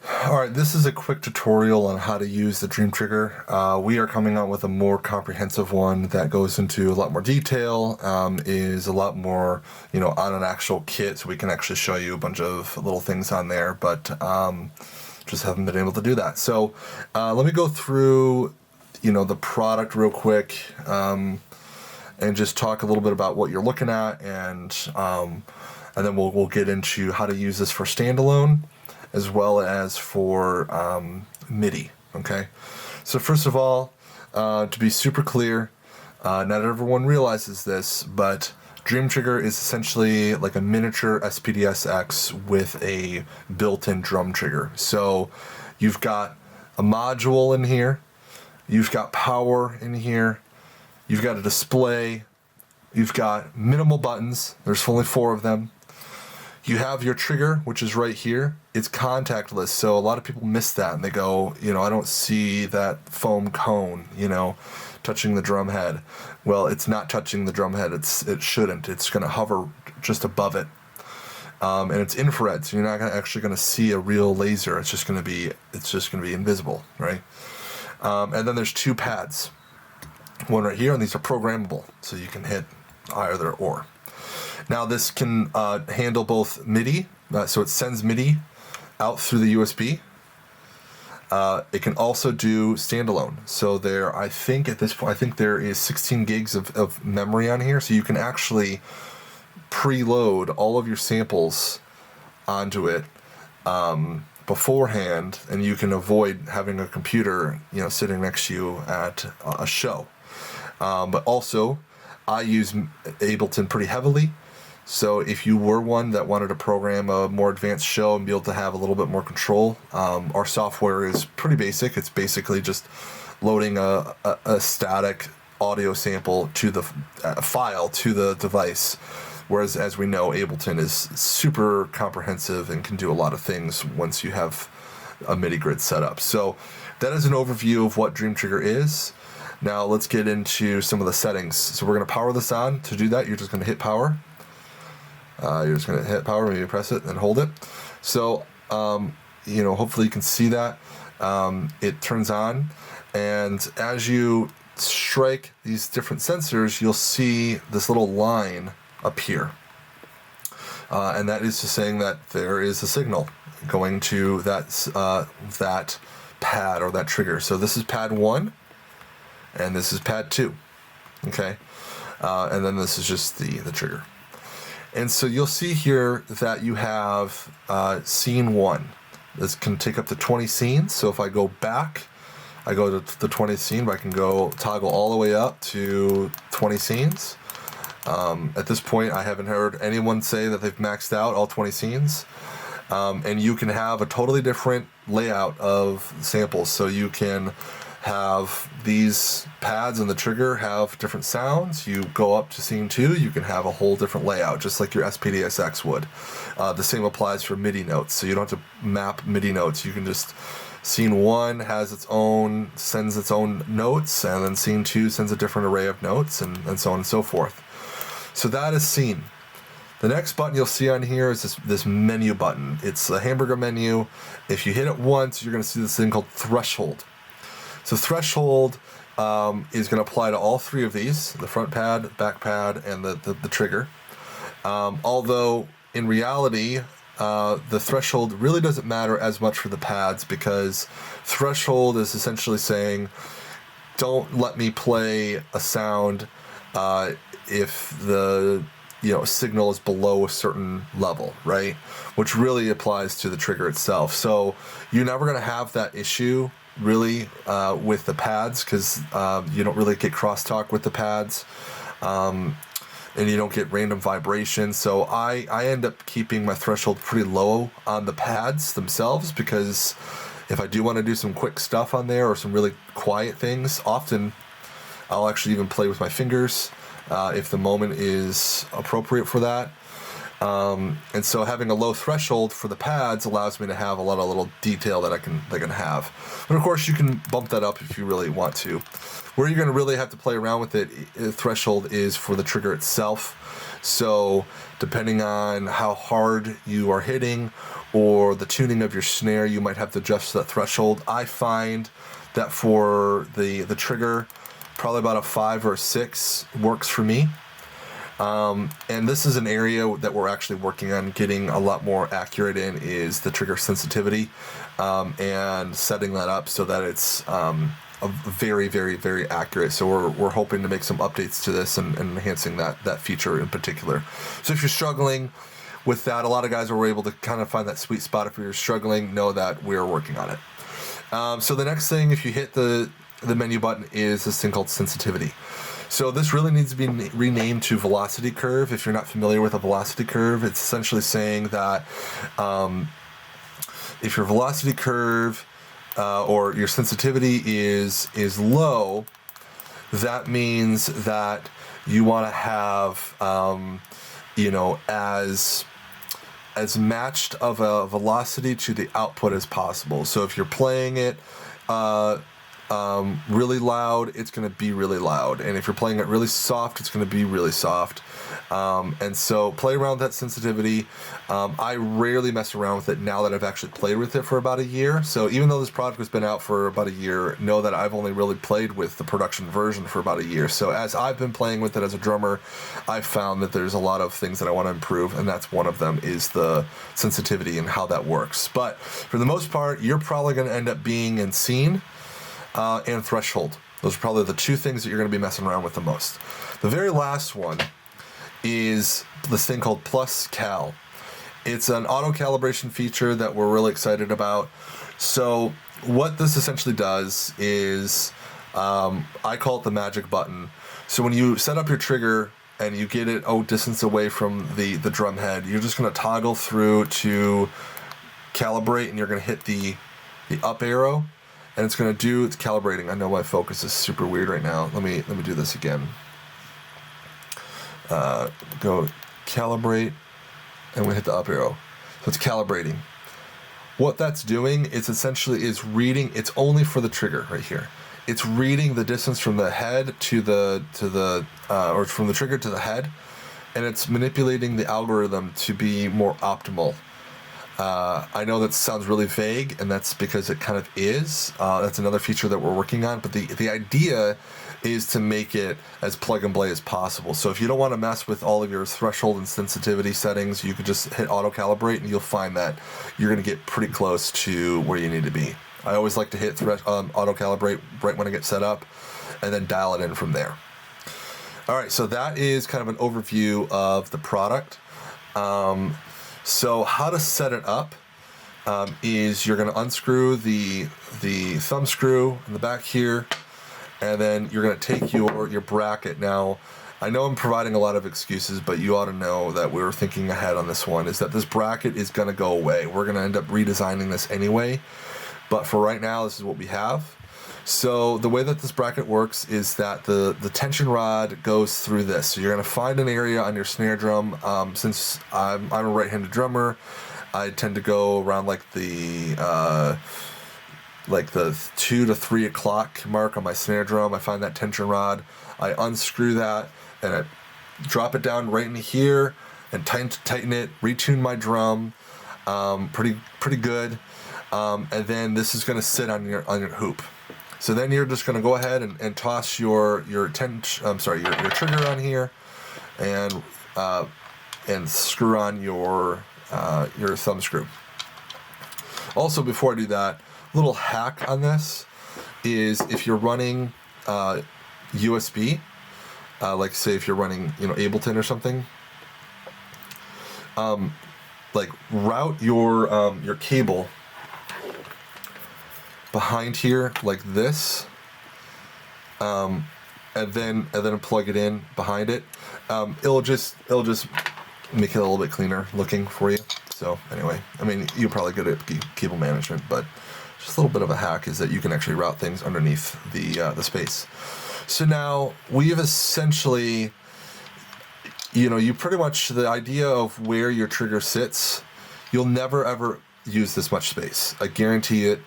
Alright, this is a quick tutorial on how to use the DrēmTrigger. We are coming out with a more comprehensive one that goes into a lot more detail, is a lot more, on an actual kit, so we can actually show you a bunch of little things on there, but just haven't been able to do that. So let me go through, the product real quick, and just talk a little bit about what you're looking at, and then we'll get into how to use this for standalone, as well as for MIDI, okay? So first of all, to be super clear, not everyone realizes this, but DrēmTrigger is essentially like a miniature SPDS-X with a built-in drum trigger. So you've got a module in here, you've got power in here, you've got a display, you've got minimal buttons, there's only 4 of them. You have your trigger, which is right here. It's contactless, so a lot of people miss that, and they go, I don't see that foam cone, touching the drum head. Well, it's not touching the drum head. It shouldn't. It's going to hover just above it, and it's infrared, so you're not actually going to see a real laser. It's just going to be invisible, right? And then there's 2 pads, one right here, and these are programmable, so you can hit either or. Now this can handle both MIDI, so it sends MIDI out through the USB. It can also do standalone. So I think at this point, there is 16 gigs of memory on here, so you can actually preload all of your samples onto it beforehand, and you can avoid having a computer, sitting next to you at a show. But also, I use Ableton pretty heavily. So if you were one that wanted to program a more advanced show and be able to have a little bit more control, our software is pretty basic. It's basically just loading a static audio sample to the file to the device. Whereas, as we know, Ableton is super comprehensive and can do a lot of things once you have a MIDI grid set up. So that is an overview of what DrēmTrigger is. Now let's get into some of the settings. So we're going to power this on. To do that, you're just going to hit power. You're just going to hit power, maybe press it and hold it. So, hopefully you can see that. It turns on, and as you strike these different sensors, you'll see this little line appear. And that is just saying that there is a signal going to that pad or that trigger. So this is pad 1, and this is pad 2. Okay? And then this is just the trigger. And so you'll see here that you have scene 1. This can take up to 20 scenes. So if I go back, I go to the 20th scene, but I can go toggle all the way up to 20 scenes. At this point, I haven't heard anyone say that they've maxed out all 20 scenes. And you can have a totally different layout of samples. So you can have these pads and the trigger have different sounds. You go up to scene 2, you can have a whole different layout, just like your SPDS-X would. The same applies for MIDI notes, so you don't have to map MIDI notes. You can just, scene 1 sends its own notes, and then scene 2 sends a different array of notes, and so on and so forth. So that is scene. The next button you'll see on here is this menu button. It's a hamburger menu. If you hit it once, you're going to see this thing called threshold. So threshold is going to apply to all 3 of these, the front pad, back pad, and the trigger. Although, in reality, the threshold really doesn't matter as much for the pads, because threshold is essentially saying, don't let me play a sound if the signal is below a certain level, right? Which really applies to the trigger itself. So you're never going to have that issue really with the pads, because you don't really get crosstalk with the pads, and you don't get random vibration. So I end up keeping my threshold pretty low on the pads themselves, because if I do want to do some quick stuff on there or some really quiet things, often I'll actually even play with my fingers if the moment is appropriate for that. And so having a low threshold for the pads allows me to have a lot of little detail that I can have. But of course you can bump that up if you really want to. Where you're going to really have to play around with it, threshold is for the trigger itself. So depending on how hard you are hitting, or the tuning of your snare, you might have to adjust that threshold. I find that for the trigger, probably about a 5 or a 6 works for me. And this is an area that we're actually working on getting a lot more accurate in, is the trigger sensitivity, and setting that up so that it's very, very, very accurate. So we're hoping to make some updates to this and enhancing that feature in particular. So if you're struggling with that, a lot of guys were able to kind of find that sweet spot. If you're struggling, know that we're working on it. So the next thing, if you hit the menu button, is this thing called sensitivity. So this really needs to be renamed to velocity curve. If you're not familiar with a velocity curve, it's essentially saying that if your velocity curve or your sensitivity is low, that means that you want to have as matched of a velocity to the output as possible. So if you're playing it really loud, it's going to be really loud, and if you're playing it really soft, it's going to be really soft. And so play around with that sensitivity. I rarely mess around with it now that I've actually played with it for about a year. So even though this product has been out for about a year, know that I've only really played with the production version for about a year. So as I've been playing with it as a drummer, I've found that there's a lot of things that I want to improve, and that's one of them, is the sensitivity and how that works. But for the most part, you're probably going to end up being in scene and threshold. Those are probably the two things that you're going to be messing around with the most. The very last one is this thing called Plus Cal. It's an auto calibration feature that we're really excited about. So what this essentially does is, I call it the magic button. So when you set up your trigger and you get it distance away from the drum head, you're just going to toggle through to calibrate, and you're going to hit the up arrow, and it's going to do its calibrating. I know my focus is super weird right now. Let me do this again. Go calibrate, and we hit the up arrow. So it's calibrating. What that's doing is essentially is reading. It's only for the trigger right here. It's reading the distance from the head or from the trigger to the head, and it's manipulating the algorithm to be more optimal. I know that sounds really vague, and that's because it kind of is. That's another feature that we're working on, but the idea is to make it as plug and play as possible. So if you don't want to mess with all of your threshold and sensitivity settings, you could just hit auto calibrate, and you'll find that you're going to get pretty close to where you need to be. I always like to hit auto calibrate right when I get set up, and then dial it in from there. All right, so that is kind of an overview of the product. So how to set it up is you're going to unscrew the thumb screw in the back here, and then you're going to take your bracket. Now, I know I'm providing a lot of excuses, but you ought to know that we were thinking ahead on this one, is that this bracket is going to go away. We're going to end up redesigning this anyway, but for right now, this is what we have. So the way that this bracket works is that the tension rod goes through this. So you're going to find an area on your snare drum. Since I'm a right-handed drummer, I tend to go around like the 2 to 3 o'clock mark on my snare drum. I find that tension rod. I unscrew that, and I drop it down right in here and tighten it, retune my drum, pretty good. And then this is going to sit on your hoop. So then you're just going to go ahead and toss your trigger on here, and screw on your thumb screw. Also, before I do that, little hack on this is if you're running USB, like say if you're running Ableton or something, like route your cable behind here like this, and then plug it in behind it. It'll just make it a little bit cleaner looking for you. So anyway, I mean, you're probably good at cable management, but just a little bit of a hack is that you can actually route things underneath the space. So now we've essentially, you pretty much, the idea of where your trigger sits, you'll never ever use this much space. I guarantee it.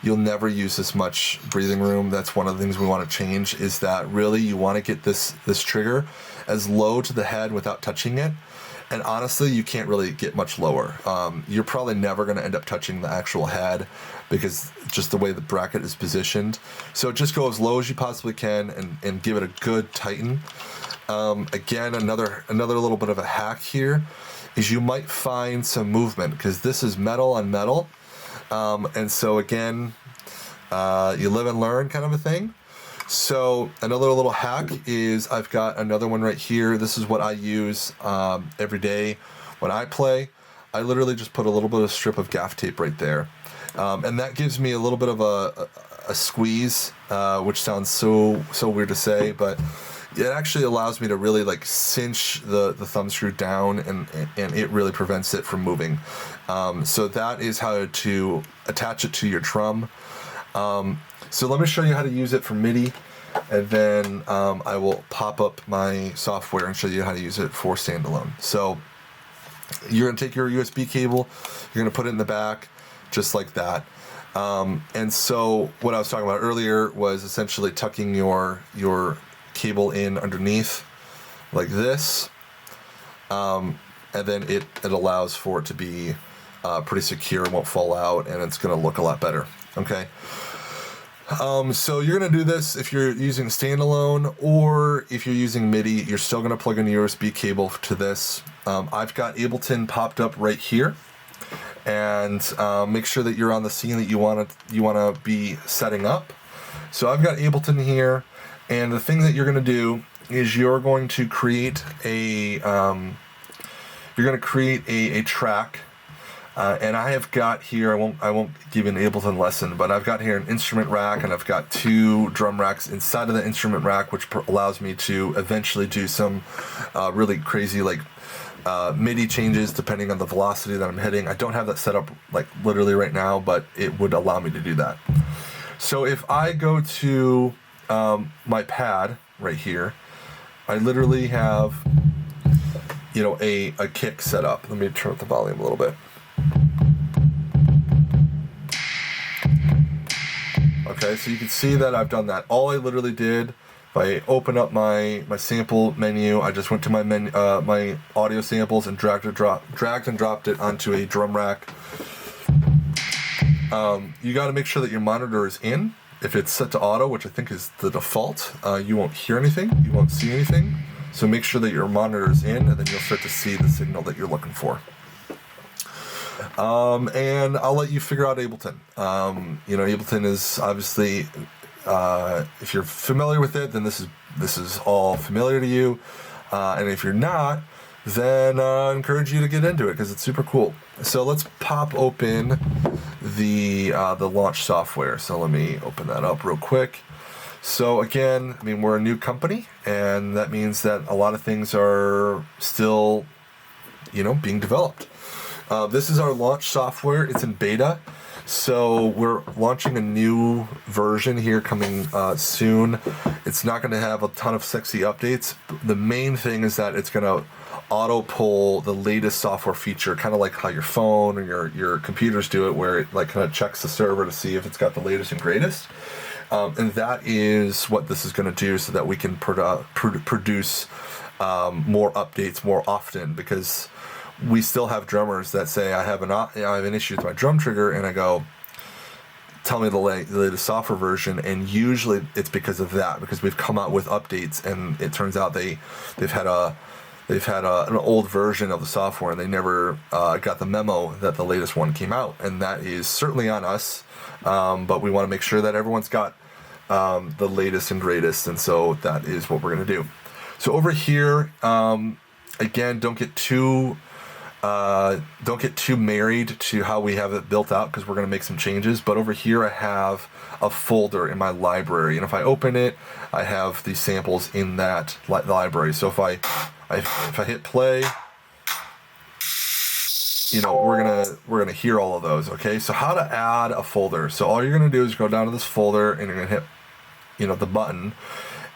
You'll never use this much breathing room. That's one of the things we want to change, is that really you want to get this trigger as low to the head without touching it, And honestly, you can't really get much lower. You're probably never going to end up touching the actual head because just the way the bracket is positioned. So just go as low as you possibly can and give it a good tighten. Again, another little bit of a hack here is you might find some movement because this is metal on metal. And so again, you live and learn kind of a thing. So another little hack is I've got another one right here. This is what I use every day when I play. I literally just put a little bit of strip of gaff tape right there. And that gives me a little bit of a squeeze, which sounds so weird to say, but it actually allows me to really like cinch the thumb screw down and it really prevents it from moving. So that is how to attach it to your drum. So let me show you how to use it for MIDI, and then I will pop up my software and show you how to use it for standalone. So you're going to take your USB cable, you're going to put it in the back, just like that. And so what I was talking about earlier was essentially tucking your cable in underneath like this, and then it allows for it to be pretty secure, it won't fall out, and it's going to look a lot better. Okay. So you're going to do this if you're using standalone, or if you're using MIDI, you're still going to plug in a USB cable to this. I've got Ableton popped up right here, and make sure that you're on the scene that you want to be setting up. So I've got Ableton here, and the thing that you're going to do is you're going to create a track. And I have got here, I won't give you an Ableton lesson, but I've got here an instrument rack, and I've got 2 drum racks inside of the instrument rack, which allows me to eventually do some really crazy like MIDI changes depending on the velocity that I'm hitting. I don't have that set up like literally right now, but it would allow me to do that. So if I go to my pad right here, I literally have, you know, a kick set up. Let me turn up the volume a little bit. Okay, so you can see that I've done that. All I literally did, if I open up my sample menu, I just went to my audio samples and dragged and dropped it onto a drum rack. You got to make sure that your monitor is in. If it's set to auto, which I think is the default, you won't hear anything, you won't see anything. So make sure that your monitor is in, and then you'll start to see the signal that you're looking for. And I'll let you figure out Ableton. You know, Ableton is obviously, if you're familiar with it, then this is all familiar to you. And if you're not, then I encourage you to get into it because it's super cool. So let's pop open the launch software. So let me open that up real quick. So again, I mean, we're a new company, and that means that a lot of things are still, you know, being developed. This is our launch software. It's in beta. So we're launching a new version here coming soon. It's not going to have a ton of sexy updates. The main thing is that it's going to auto pull the latest software feature, kind of like how your phone or your computers do it, where it like kind of checks the server to see if it's got the latest and greatest. And that is what this is going to do, so that we can produce more updates more often, because we still have drummers that say, I have an issue with my DrēmTrigger, and I go, tell me the latest software version, and usually it's because of that, because we've come out with updates, and it turns out they've had an old version of the software, and they never got the memo that the latest one came out, and that is certainly on us. But we want to make sure that everyone's got the latest and greatest, and so that is what we're going to do. So over here, again, don't get too married to how we have it built out, because we're going to make some changes. But over here, I have a folder in my library, and if I open it, I have the samples in that library. So if I hit play, you know, we're gonna hear all of those. Okay, so how to add a folder? So all you're gonna do is go down to this folder, and you're gonna hit, you know, the button,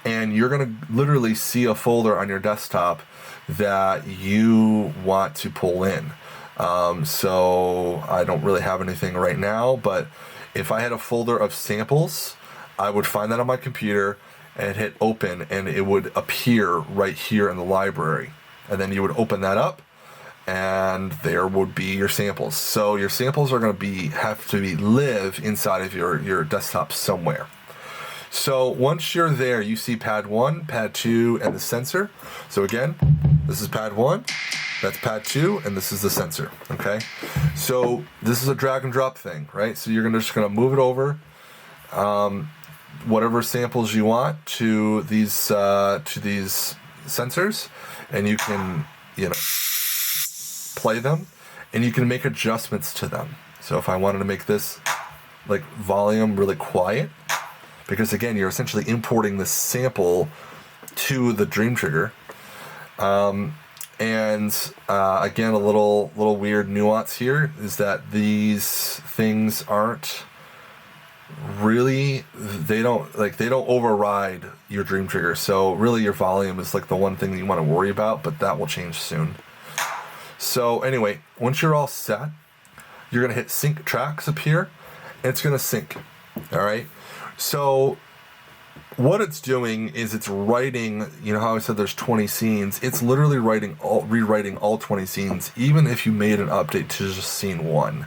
and you're gonna literally see a folder on your desktop that you want to pull in. So I don't really have anything right now, but if I had a folder of samples, I would find that on my computer and hit open, and it would appear right here in the library. And then you would open that up, and there would be your samples. So your samples are going to have to live inside of your desktop somewhere. So once you're there, you see pad 1, pad 2, and the sensor. So again, this is pad 1, that's pad 2, and this is the sensor, okay? So this is a drag and drop thing, right? So you're just gonna move it over, whatever samples you want to these sensors, and you can, play them, and you can make adjustments to them. So if I wanted to make this like volume really quiet, because again, you're essentially importing the sample to the DrēmTrigger. Again, a little weird nuance here is that these things aren't really, they don't override your DrēmTrigger. So really your volume is like the one thing that you want to worry about, but that will change soon. So anyway, once you're all set, you're gonna hit sync tracks up here, and it's gonna sync, all right? So what it's doing is it's writing, how I said there's 20 scenes, it's literally rewriting all 20 scenes, even if you made an update to just scene 1.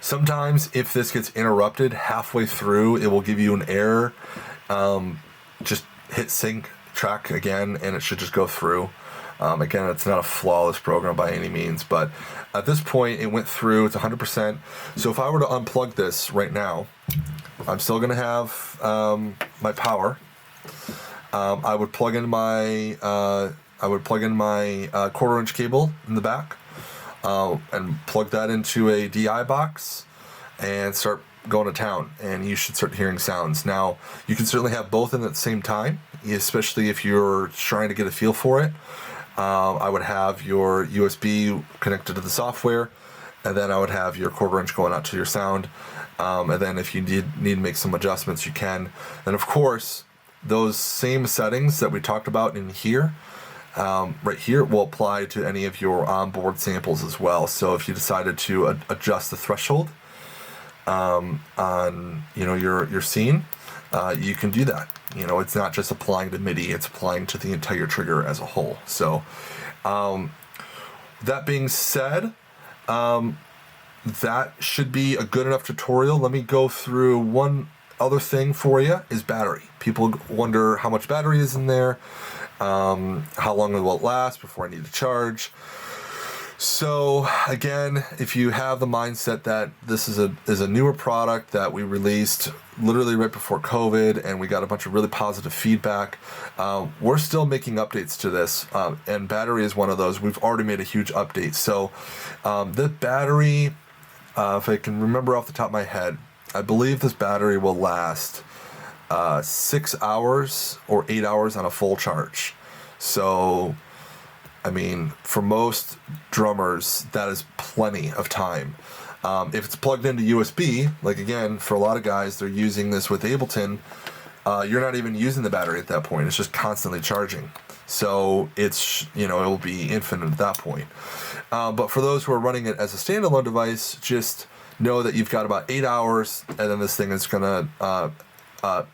Sometimes if this gets interrupted halfway through, it will give you an error. Just hit sync track again, and it should just go through. Again, it's not a flawless program by any means, but at this point, it went through, it's 100%. So if I were to unplug this right now, I'm still going to have my power. I would plug in my quarter-inch cable in the back, and plug that into a DI box, and start going to town, and you should start hearing sounds. Now, you can certainly have both in at the same time, especially if you're trying to get a feel for it. I would have your USB connected to the software, and then I would have your quarter-inch going out to your sound. And then if you need to make some adjustments, you can. And of course, those same settings that we talked about in here, right here, will apply to any of your onboard samples as well. So if you decided to adjust the threshold on your scene, you can do that. It's not just applying to MIDI, it's applying to the entire trigger as a whole. So that being said, that should be a good enough tutorial. Let me go through one other thing for you, is battery. People wonder how much battery is in there, how long will it last before I need to charge. So again, if you have the mindset that this is a newer product that we released literally right before COVID, and we got a bunch of really positive feedback, we're still making updates to this, and battery is one of those. We've already made a huge update. So the battery, if I can remember off the top of my head, I believe this battery will last 6 hours or 8 hours on a full charge. So for most drummers, that is plenty of time. If it's plugged into USB, like again, for a lot of guys, they're using this with Ableton, you're not even using the battery at that point. It's just constantly charging. So it's, it will be infinite at that point. But for those who are running it as a standalone device, just know that you've got about 8 hours, and then this thing is going to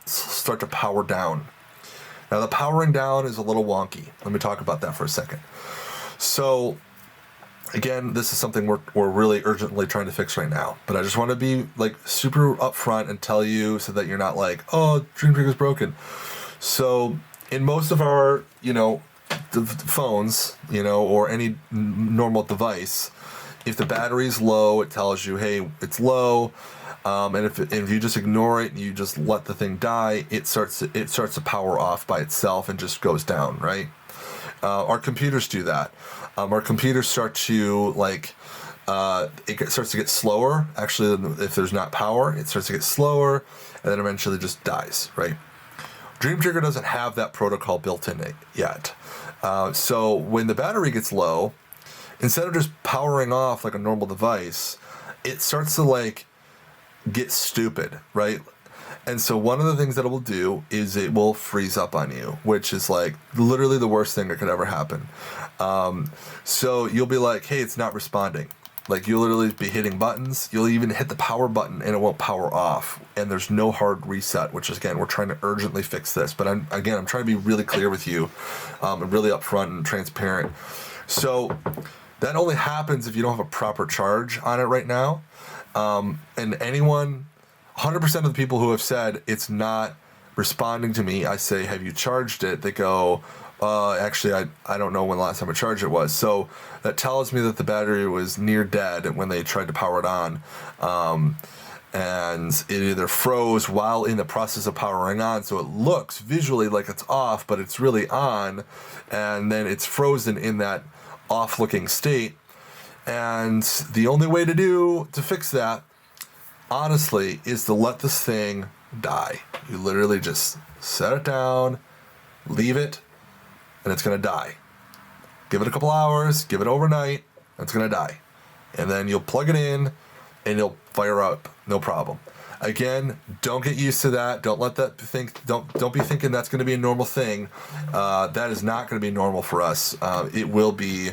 start to power down. Now, the powering down is a little wonky. Let me talk about that for a second. So, again, this is something we're really urgently trying to fix right now. But I just want to be super upfront and tell you so that you're not like, oh, DrēmTrigger's broken. So, in most of our, phones, or any normal device, if the battery's low, it tells you, hey, it's low. And if you just ignore it and you just let the thing die, it starts to power off by itself and just goes down, right? Our computers do that. Our computers start to it starts to get slower. Actually, if there's not power, it starts to get slower, and then eventually just dies, right? DrēmTrigger doesn't have that protocol built in it yet. So when the battery gets low, instead of just powering off like a normal device, it starts to get stupid, right? And so one of the things that it will do is it will freeze up on you, which is literally the worst thing that could ever happen. So you'll be like, hey, it's not responding. You'll literally be hitting buttons. You'll even hit the power button and it won't power off. And there's no hard reset, which is, again, we're trying to urgently fix this. But I'm trying to be really clear with you, and really upfront and transparent. So that only happens if you don't have a proper charge on it right now. And anyone, 100% of the people who have said it's not responding to me, I say, have you charged it? They go, actually, I don't know when the last time I charged it was. So that tells me that the battery was near dead when they tried to power it on. And it either froze while in the process of powering on, so it looks visually like it's off, but it's really on, and then it's frozen in that off-looking state. And the only way to fix that, honestly, is to let this thing die. You literally just set it down, leave it, and it's going to die. Give it a couple hours, give it overnight, it's going to die. And then you'll plug it in, and it'll fire up, no problem. Again, don't get used to that. Don't let that don't be thinking that's going to be a normal thing. That is not going to be normal for us. It will be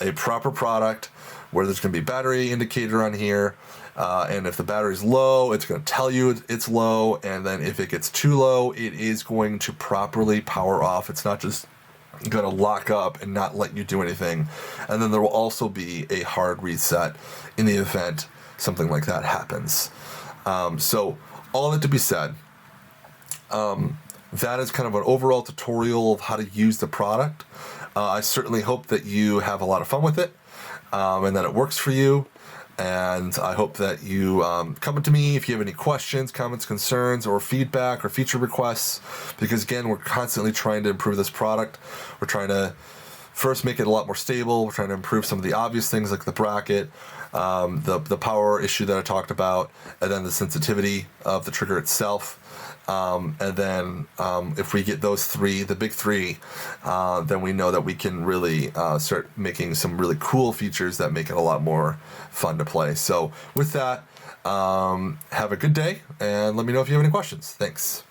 a proper product where there's going to be a battery indicator on here. And if the battery's low, it's going to tell you it's low. And then if it gets too low, it is going to properly power off. It's not just going to lock up and not let you do anything. And then there will also be a hard reset in the event something like that happens. So all that to be said, that is kind of an overall tutorial of how to use the product. I certainly hope that you have a lot of fun with it, and that it works for you. And I hope that you come to me if you have any questions, comments, concerns, or feedback or feature requests, because again, we're constantly trying to improve this product. We're trying to first make it a lot more stable. We're trying to improve some of the obvious things like the bracket, the power issue that I talked about, and then the sensitivity of the trigger itself. And then if we get those three, the big three, then we know that we can really start making some really cool features that make it a lot more fun to play. So with that, have a good day, and let me know if you have any questions. Thanks.